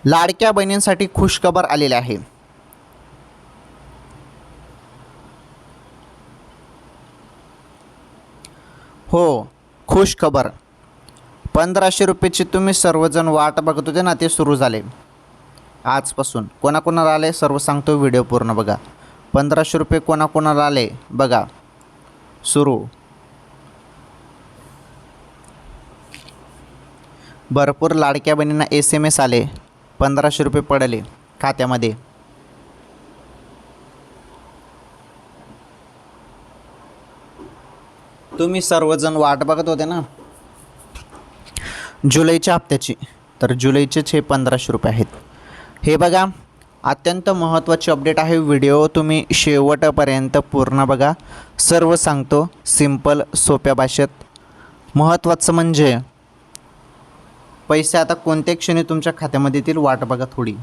लाडक्या बहिणींसाठी खुशखबर आलेली आहे. हो, खुशखबर. 1500 रुपयाची तुम्ही सर्वजण वाट बघत होते ना, ते सुरू झाले आजपासून. कोणाकोणाला आले सर्व सांगतो, व्हिडिओ पूर्ण बघा. 1500 रुपये कोणाकोणाला आले बघा. सुरू. भरपूर लाडक्या बहिणींना SMS आले. 1500 रुपये पडले खात्यामध्ये. तुम्ही सर्वजण वाट बघत होते ना जुलैच्या हप्त्याची, तर जुलैचेच हे 1500 रुपये आहेत. हे बघा, अत्यंत महत्त्वाची अपडेट आहे. व्हिडिओ तुम्ही शेवटपर्यंत पूर्ण बघा. सर्व सांगतो सिंपल सोप्या भाषेत. महत्त्वाचं म्हणजे पैसे आता कोणत्या क्षणी तुमच्या खात्यामध्ये येतील वाट बघा थोडी.